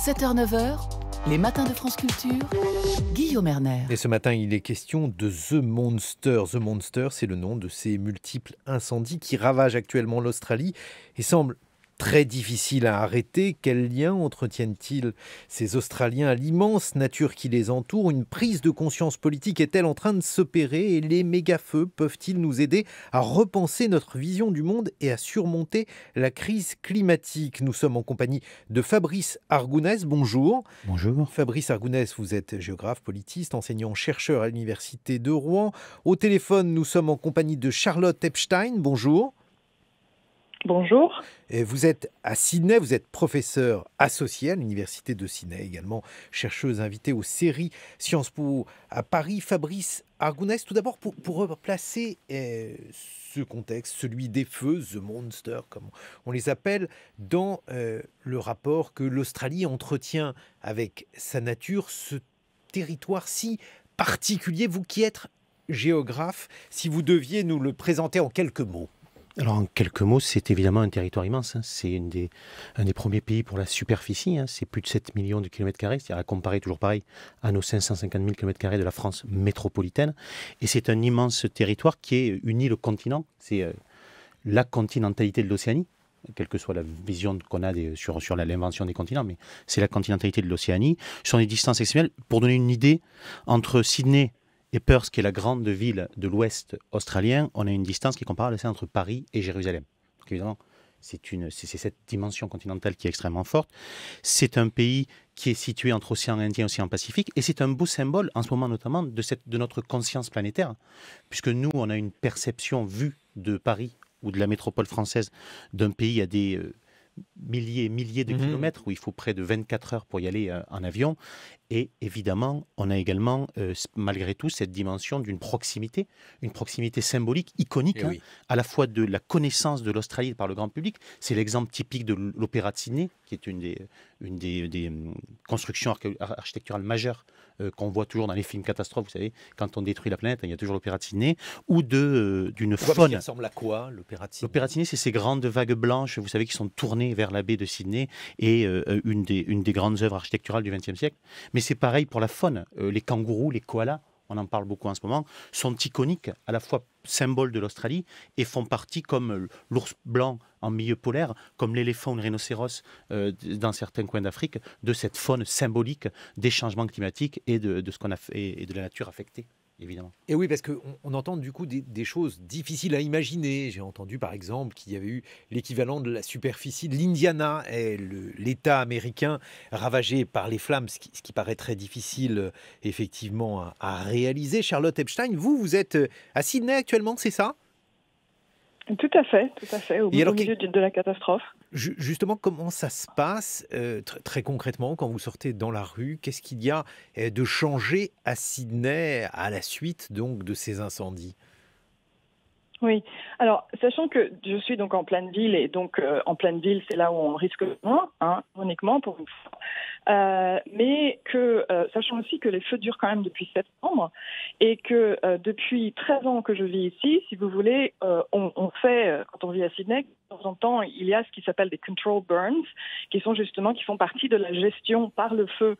7h-9h, les matins de France Culture, Guillaume Erner. Et ce matin, il est question de The Monster. The Monster, c'est le nom de ces multiples incendies qui ravagent actuellement l'Australie et semblent très difficiles à arrêter. Quel lien entretiennent-ils ces Australiens à l'immense nature qui les entoure? Une prise de conscience politique est-elle en train de s'opérer et les méga-feux peuvent-ils nous aider à repenser notre vision du monde et à surmonter la crise climatique? Nous sommes en compagnie de Fabrice Argounès. Bonjour. Bonjour. Fabrice Argounès, vous êtes géographe, politiste, enseignant-chercheur à l'Université de Rouen. Au téléphone, nous sommes en compagnie de Charlotte Epstein. Bonjour. Bonjour. Et vous êtes à Sydney, vous êtes professeur associé à l'Université de Sydney, également chercheuse invitée aux séries Sciences Po à Paris. Fabrice Argounès, tout d'abord pour replacer ce contexte, celui des feux, The Monster, comme on les appelle, dans le rapport que l'Australie entretient avec sa nature, ce territoire si particulier. Vous qui êtes géographe, si vous deviez nous le présenter en quelques mots. Alors en quelques mots, c'est évidemment un territoire immense. C'est un des premiers pays pour la superficie. C'est plus de 7 millions de kilomètres carrés, c'est-à-dire à comparer toujours pareil à nos 550 000 kilomètres carrés de la France métropolitaine. Et c'est un immense territoire qui unit le continent. C'est la continentalité de l'Océanie, quelle que soit la vision qu'on a sur l'invention des continents, mais c'est la continentalité de l'Océanie. Ce sont des distances exceptionnelles. Pour donner une idée, entre Sydney et Perth, qui est la grande ville de l'ouest australien, on a une distance qui est comparable à celle entre Paris et Jérusalem. Donc évidemment, c'est cette dimension continentale qui est extrêmement forte. C'est un pays qui est situé entre océan Indien et océan Pacifique, et c'est un beau symbole, en ce moment notamment, de notre conscience planétaire, puisque nous, on a une perception vue de Paris ou de la métropole française d'un pays à des milliers de kilomètres, où il faut près de 24 heures pour y aller en avion. Et évidemment, on a également, malgré tout, cette dimension d'une proximité, une proximité symbolique, iconique, Oui. à la fois de la connaissance de l'Australie par le grand public. C'est l'exemple typique de l'Opéra de Sydney, qui est une des constructions architecturales majeures qu'on voit toujours dans les films catastrophes. Vous savez, quand on détruit la planète, il y a toujours l'Opéra de Sydney, ou d'une faune. Ça ressemble à quoi, l'Opéra de Sydney? L'Opéra de Sydney, c'est ces grandes vagues blanches, vous savez, qui sont tournées vers la baie de Sydney, et une des grandes œuvres architecturales du XXe siècle. Mais c'est pareil pour la faune. Les kangourous, les koalas, on en parle beaucoup en ce moment, sont iconiques, à la fois symboles de l'Australie, et font partie, comme l'ours blanc en milieu polaire, comme l'éléphant ou le rhinocéros dans certains coins d'Afrique, de cette faune symbolique des changements climatiques et de ce qu'on a fait, et de la nature affectée, évidemment. Et oui, parce qu'on entend du coup des choses difficiles à imaginer. J'ai entendu par exemple qu'il y avait eu l'équivalent de la superficie de l'Indiana, et l'État américain ravagé par les flammes, ce qui paraît très difficile effectivement à réaliser. Charlotte Epstein, vous êtes à Sydney actuellement, c'est ça? Tout à fait, au milieu de la catastrophe. Justement, comment ça se passe très concrètement quand vous sortez dans la rue? Qu'est-ce qu'il y a de changé à Sydney à la suite donc de ces incendies? Oui, alors sachant que je suis donc en pleine ville, et donc en pleine ville, c'est là où on risque moins, uniquement pour une fois. Mais que, sachant aussi que les feux durent quand même depuis septembre, et que depuis 13 ans que je vis ici, si vous voulez, on fait, quand on vit à Sydney, de temps en temps, il y a ce qui s'appelle des control burns, qui font partie de la gestion par le feu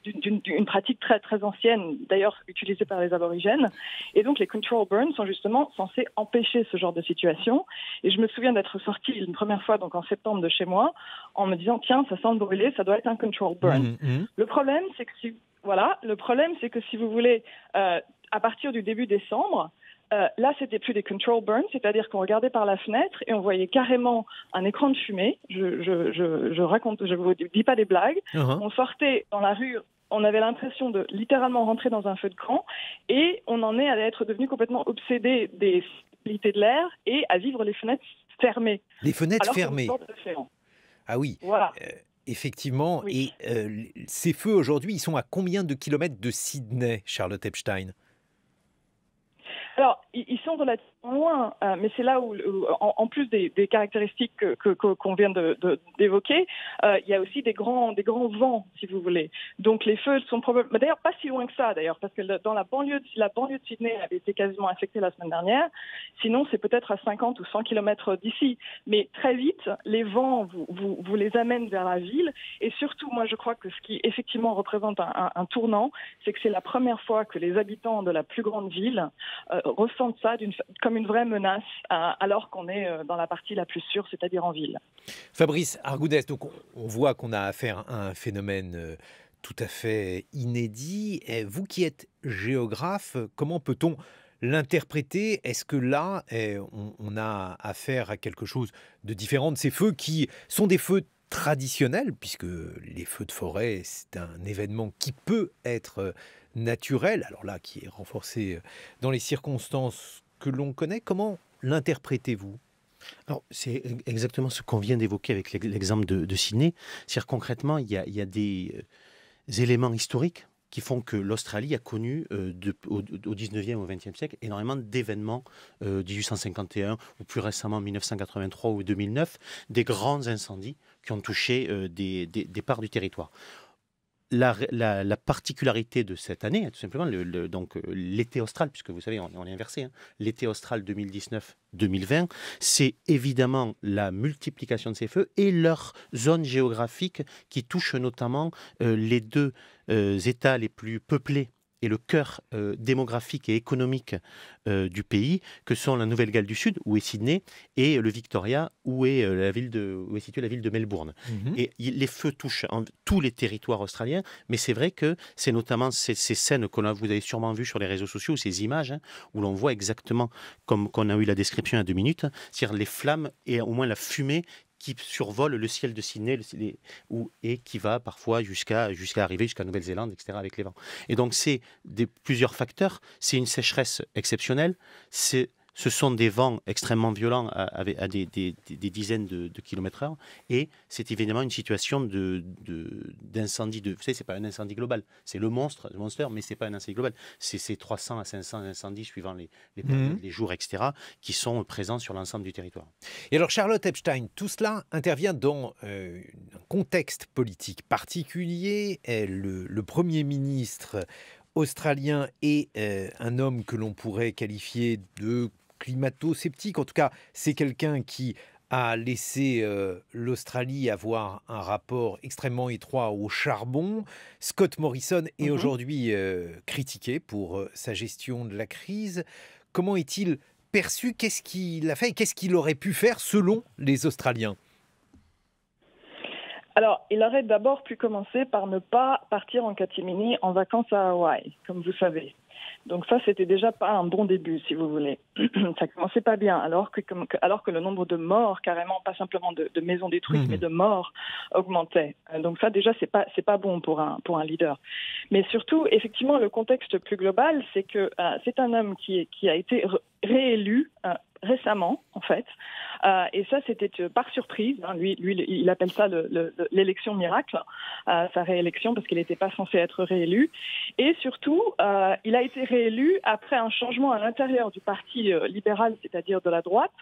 d'une pratique très très ancienne, d'ailleurs utilisée par les aborigènes. Et donc les control burns sont justement censés empêcher ce genre de situation. Et je me souviens d'être sortie une première fois, donc en septembre, de chez moi, en me disant tiens, ça sent brûler, ça doit être un control burn. Le problème, c'est que si vous voulez, à partir du début décembre, là, c'était plus des control burns, c'est-à-dire qu'on regardait par la fenêtre et on voyait carrément un écran de fumée. Je vous dis pas des blagues. On sortait dans la rue, on avait l'impression de littéralement rentrer dans un feu de camp, et on en est à être devenu complètement obsédé des qualités de l'air et à vivre les fenêtres fermées. Les fenêtres fermées. Ah oui. Voilà. Effectivement. Oui. Et ces feux aujourd'hui, ils sont à combien de kilomètres de Sydney, Charlotte Epstein? Alors, ils sont relativement loin, mais c'est là où en plus des caractéristiques qu'on vient d'évoquer, il y a aussi des grands vents, si vous voulez. Donc les feux sont probablement, d'ailleurs pas si loin que ça d'ailleurs, parce que dans la banlieue de Sydney avait été quasiment affectée la semaine dernière. Sinon c'est peut-être à 50 ou 100 km d'ici. Mais très vite, les vents vous les amènent vers la ville. Et surtout, moi je crois que ce qui effectivement représente un tournant, c'est que c'est la première fois que les habitants de la plus grande ville ressentent ça comme une vraie menace, alors qu'on est dans la partie la plus sûre, c'est-à-dire en ville. Fabrice Argoudès, donc on voit qu'on a affaire à un phénomène tout à fait inédit. Et vous qui êtes géographe, comment peut-on l'interpréter? Est-ce que là, on a affaire à quelque chose de différent de ces feux qui sont des feux traditionnels, puisque les feux de forêt, c'est un événement qui peut être naturel, alors là, qui est renforcé dans les circonstances que l'on connaît. Comment l'interprétez-vous? Alors, c'est exactement ce qu'on vient d'évoquer avec l'exemple de Sydney. C'est-à-dire concrètement, il y a des éléments historiques qui font que l'Australie a connu au 19e au 20e siècle énormément d'événements, 1851 ou plus récemment 1983 ou 2009, des grands incendies qui ont touché des parts du territoire. La particularité de cette année, tout simplement, donc l'été austral, puisque vous savez, on est inversé, hein, l'été austral 2019-2020, c'est évidemment la multiplication de ces feux et leur zone géographique qui touche notamment les deux États les plus peuplés et le cœur démographique et économique du pays, que sont la Nouvelle-Galles du Sud, où est Sydney, et le Victoria, où est située la ville de Melbourne. Mhm. Et les feux touchent tous les territoires australiens, mais c'est vrai que c'est notamment ces scènes que vous avez sûrement vues sur les réseaux sociaux, ces images, hein, où l'on voit exactement, comme qu'on a eu la description il y a 2 minutes, c'est-à-dire les flammes et au moins la fumée qui survole le ciel de Sydney et qui va parfois jusqu'à arriver jusqu'à Nouvelle-Zélande, etc., avec les vents. Et donc, c'est plusieurs facteurs. C'est une sécheresse exceptionnelle. Ce sont des vents extrêmement violents à des dizaines de kilomètres heure. Et c'est évidemment une situation d'incendie. Vous savez, ce n'est pas un incendie global. C'est le monster, mais ce n'est pas un incendie global. C'est 300 à 500 incendies suivant les jours, etc., qui sont présents sur l'ensemble du territoire. Et alors, Charlotte Epstein, tout cela intervient dans un contexte politique particulier. Le Premier ministre australien est un homme que l'on pourrait qualifier de climato-sceptique. En tout cas, c'est quelqu'un qui a laissé l'Australie avoir un rapport extrêmement étroit au charbon. Scott Morrison est aujourd'hui critiqué pour sa gestion de la crise. Comment est-il perçu? Qu'est-ce qu'il a fait et qu'est-ce qu'il aurait pu faire selon les Australiens? Alors, il aurait d'abord pu commencer par ne pas partir en catimini en vacances à Hawaï, comme vous savez. Donc ça, c'était déjà pas un bon début, si vous voulez. Ça commençait pas bien, alors que le nombre de morts, carrément, pas simplement de maisons détruites, mais de morts, augmentait. Donc ça, déjà, c'est pas bon pour un leader. Mais surtout, effectivement, le contexte plus global, c'est que c'est un homme qui a été réélu récemment, en fait. Et ça, c'était par surprise. Hein. Lui, il appelle ça l'élection miracle, sa réélection, parce qu'il n'était pas censé être réélu. Et surtout, il a été réélu après un changement à l'intérieur du parti libéral, c'est-à-dire de la droite,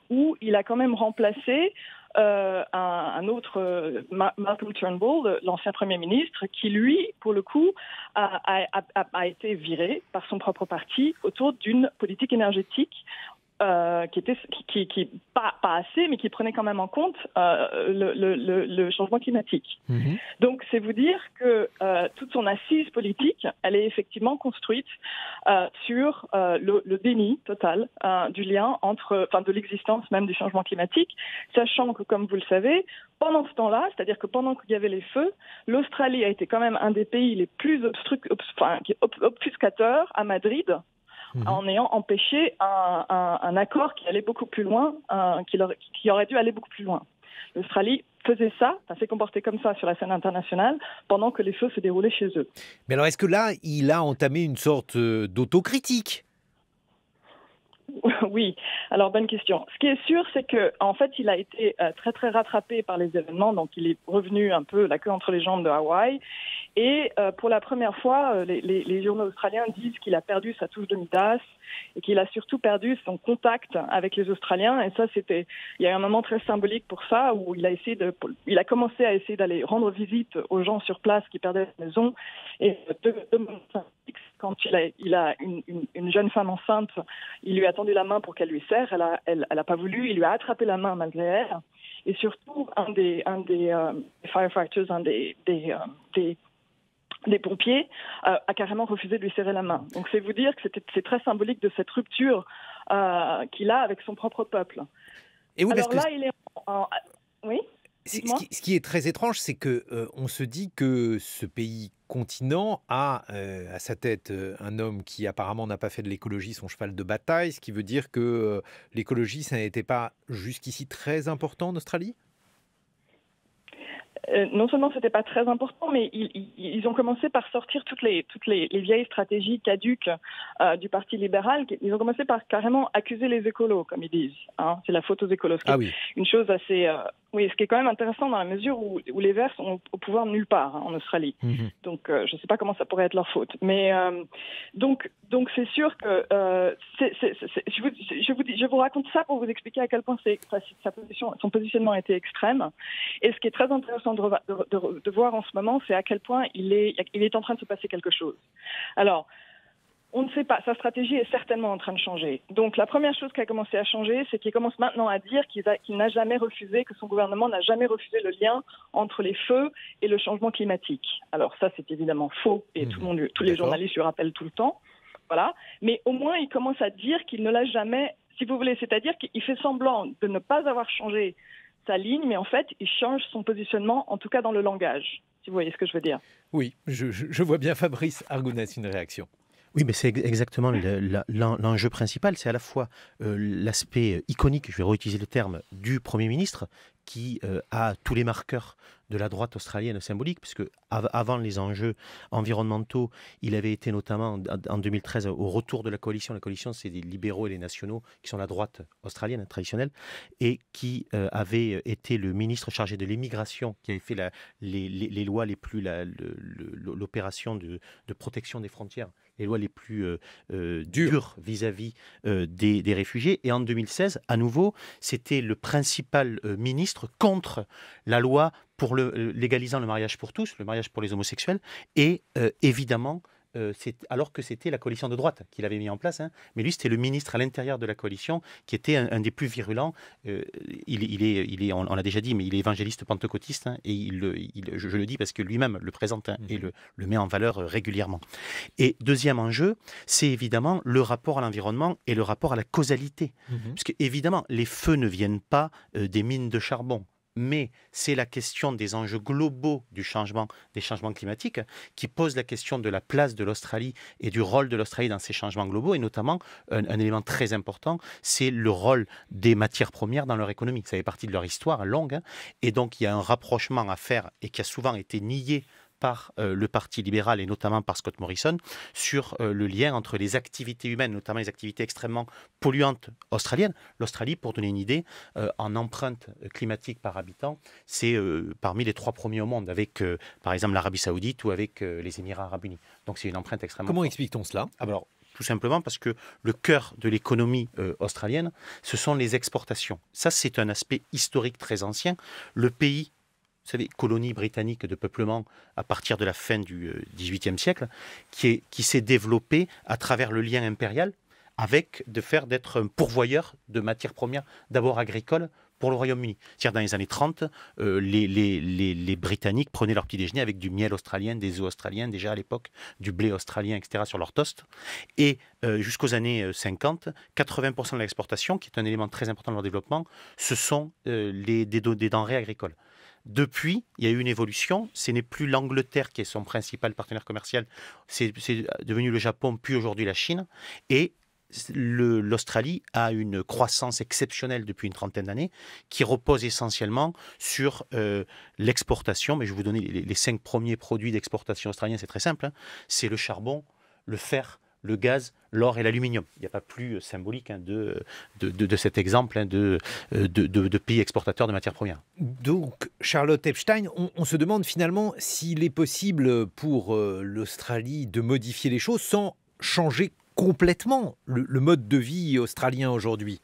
où il a quand même remplacé un autre, Malcolm Turnbull, l'ancien Premier ministre, qui, lui, pour le coup, a été viré par son propre parti autour d'une politique énergétique qui pas assez, mais qui prenait quand même en compte le changement climatique. Donc, c'est vous dire que toute son assise politique, elle est effectivement construite sur le déni total du lien de l'existence même du changement climatique, sachant que, comme vous le savez, pendant ce temps-là, c'est-à-dire que pendant qu'il y avait les feux, l'Australie a été quand même un des pays les plus obfuscateurs à Madrid, en ayant empêché un accord qui allait beaucoup plus loin, qui aurait dû aller beaucoup plus loin. L'Australie faisait ça, s'est comporté comme ça sur la scène internationale, pendant que les feux se déroulaient chez eux. Mais alors, est-ce que là, il a entamé une sorte d'autocritique? Oui, alors bonne question. Ce qui est sûr, c'est que en fait, il a été très très rattrapé par les événements, donc il est revenu un peu la queue entre les jambes de Hawaï. Et pour la première fois, les journaux australiens disent qu'il a perdu sa touche de Midas et qu'il a surtout perdu son contact avec les Australiens. Et ça, il y a eu un moment très symbolique pour ça, où il a commencé à essayer d'aller rendre visite aux gens sur place qui perdaient la maison. Et quand il a une jeune femme enceinte, il lui a tendu la main pour qu'elle lui serre. Elle a pas voulu. Il lui a attrapé la main malgré elle. Et surtout, un des firefighters, des pompiers, a carrément refusé de lui serrer la main. Donc c'est vous dire que c'est très symbolique de cette rupture qu'il a avec son propre peuple. Et oui, Alors parce là, que il est Oui. ce qui est très étrange, c'est que on se dit que ce pays continent a à sa tête un homme qui apparemment n'a pas fait de l'écologie son cheval de bataille, ce qui veut dire que l'écologie, ça n'était pas jusqu'ici très important en Australie. Non seulement c'était pas très important, mais ils ont commencé par sortir toutes les vieilles stratégies caduques du Parti libéral. Ils ont commencé par carrément accuser les écolos, comme ils disent. Hein. C'est la faute aux écolos. Ah oui. Une chose assez... ce qui est quand même intéressant dans la mesure où les Verts sont au pouvoir nulle part en Australie. Mmh. Donc je ne sais pas comment ça pourrait être leur faute. Mais donc c'est sûr que je vous raconte ça pour vous expliquer à quel point son positionnement a été extrême. Et ce qui est très intéressant de voir en ce moment, c'est à quel point il est en train de se passer quelque chose. Alors, on ne sait pas. Sa stratégie est certainement en train de changer. Donc, la première chose qui a commencé à changer, c'est qu'il commence maintenant à dire qu'il n'a jamais refusé, que son gouvernement n'a jamais refusé le lien entre les feux et le changement climatique. Alors ça, c'est évidemment faux et tous les journalistes lui rappellent tout le temps. Voilà. Mais au moins, il commence à dire qu'il ne l'a jamais, si vous voulez, c'est-à-dire qu'il fait semblant de ne pas avoir changé sa ligne, mais en fait, il change son positionnement, en tout cas dans le langage, si vous voyez ce que je veux dire. Oui, je vois bien Fabrice Argounès, une réaction. Oui, mais c'est exactement l'enjeu principal. C'est à la fois l'aspect iconique, je vais réutiliser le terme, du Premier ministre, qui a tous les marqueurs de la droite australienne symbolique, puisque avant les enjeux environnementaux, il avait été notamment en 2013 au retour de la coalition. La coalition, c'est les libéraux et les nationaux, qui sont la droite australienne traditionnelle, et qui avait été le ministre chargé de l'immigration, qui avait fait les lois les plus... l'opération de protection des frontières, les lois les plus dures vis-à-vis des réfugiés. Et en 2016, à nouveau, c'était le principal ministre contre la loi pour légalisant le mariage pour tous, le mariage pour les homosexuels, et évidemment, alors que c'était la coalition de droite qui l'avait mis en place, hein, mais lui c'était le ministre à l'intérieur de la coalition qui était un des plus virulents. On l'a déjà dit, mais il est évangéliste pentecôtiste, hein, et je le dis parce que lui-même le présente, hein, et le met en valeur régulièrement. Et deuxième enjeu, c'est évidemment le rapport à l'environnement et le rapport à la causalité, puisque évidemment les feux ne viennent pas des mines de charbon, mais c'est la question des enjeux globaux des changements climatiques qui pose la question de la place de l'Australie et du rôle de l'Australie dans ces changements globaux, et notamment un élément très important, c'est le rôle des matières premières dans leur économie. Ça fait partie de leur histoire longue, hein, et donc il y a un rapprochement à faire et qui a souvent été nié par le Parti libéral et notamment par Scott Morrison sur le lien entre les activités humaines, notamment les activités extrêmement polluantes australiennes. L'Australie, pour donner une idée, en empreinte climatique par habitant, c'est parmi les 3 premiers au monde, avec par exemple l'Arabie Saoudite ou avec les Émirats Arabes Unis. Donc c'est une empreinte extrêmement Comment forte. explique-t-on cela ? Alors, tout simplement parce que le cœur de l'économie australienne, ce sont les exportations. Ça, c'est un aspect historique très ancien. Le pays, vous savez, colonie britannique de peuplement à partir de la fin du XVIIIe siècle, qui s'est développé à travers le lien impérial avec d'être un pourvoyeur de matières premières, d'abord agricoles, pour le Royaume-Uni. C'est-à-dire dans les années 30, les Britanniques prenaient leur petit déjeuner avec du miel australien, des œufs australiens déjà à l'époque, du blé australien, etc. sur leur toast. Et jusqu'aux années 50, 80% de l'exportation, qui est un élément très important de leur développement, ce sont des denrées agricoles. Depuis, il y a eu une évolution. Ce n'est plus l'Angleterre qui est son principal partenaire commercial. C'est devenu le Japon, puis aujourd'hui la Chine. Et l'Australie a une croissance exceptionnelle depuis une trentaine d'années qui repose essentiellement sur l'exportation. Mais je vais vous donner les 5 premiers produits d'exportation australiens. C'est très simple, hein. C'est le charbon, le fer, le gaz, l'or et l'aluminium. Il n'y a pas plus symbolique de cet exemple de pays exportateurs de matières premières. Donc, Charlotte Epstein, on se demande finalement s'il est possible pour l'Australie de modifier les choses sans changer complètement le mode de vie australien aujourd'hui.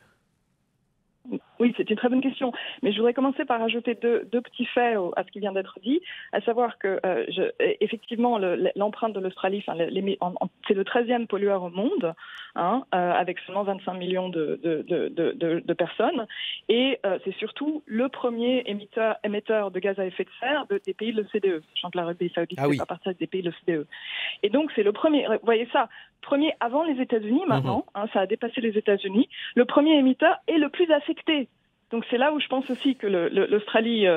Oui, c'est une très bonne question. Mais je voudrais commencer par ajouter deux petits faits à ce qui vient d'être dit, à savoir que effectivement l'empreinte de l'Australie, c'est le 13e pollueur au monde, avec seulement 25 millions de personnes, et c'est surtout le premier émetteur de gaz à effet de serre des pays de l'OCDE. Sachant que l'Arabie Saoudite ne fait pas partie des pays de l'OCDE. Et donc c'est le premier, vous voyez ça, premier avant les États-Unis maintenant, ça a dépassé les États-Unis, le premier émetteur et le plus affecté. Donc c'est là où je pense aussi que l'Australie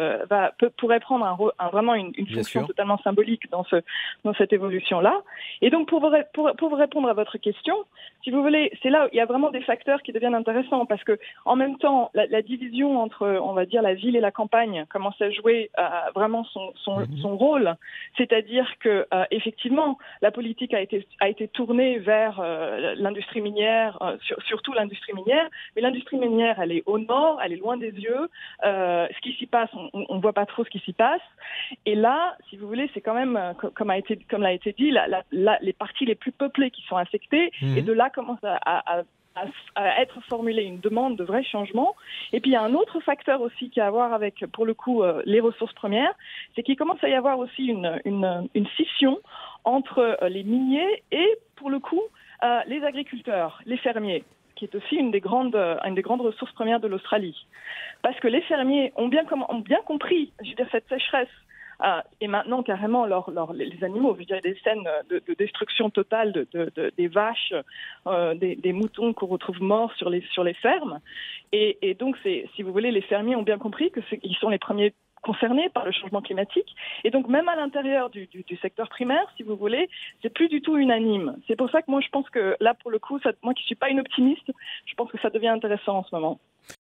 pourrait prendre vraiment une fonction totalement symbolique dans cette évolution-là. Et donc pour vous répondre à votre question, si vous voulez, c'est là où il y a vraiment des facteurs qui deviennent intéressants parce que en même temps, la division entre, on va dire, la ville et la campagne commence à jouer vraiment son rôle. C'est-à-dire que effectivement, la politique a été tournée vers l'industrie minière, surtout l'industrie minière. Mais l'industrie minière, elle est au nord, elle est loin des yeux. Ce qui s'y passe, on voit pas trop ce qui s'y passe. Et là, si vous voulez, c'est quand même, comme l'a été dit, les parties les plus peuplées qui sont affectées. Et de là commence à être formulée une demande de vrai changement. Et puis il y a un autre facteur aussi qui a à voir avec, pour le coup, les ressources premières, c'est qu'il commence à y avoir aussi une scission entre les miniers et, pour le coup, les agriculteurs, les fermiers, qui est aussi une des grandes ressources premières de l'Australie. Parce que les fermiers ont bien compris, je veux dire, cette sécheresse, et maintenant carrément les animaux, je veux dire, des scènes de destruction totale des vaches, des moutons qu'on retrouve morts sur les fermes. Et donc, si vous voulez, les fermiers ont bien compris qu'ils sont les premiers concernés par le changement climatique. Et donc, même à l'intérieur du secteur primaire, si vous voulez, c'est plus du tout unanime. C'est pour ça que moi, je pense que là, pour le coup, moi qui suis pas une optimiste, je pense que ça devient intéressant en ce moment.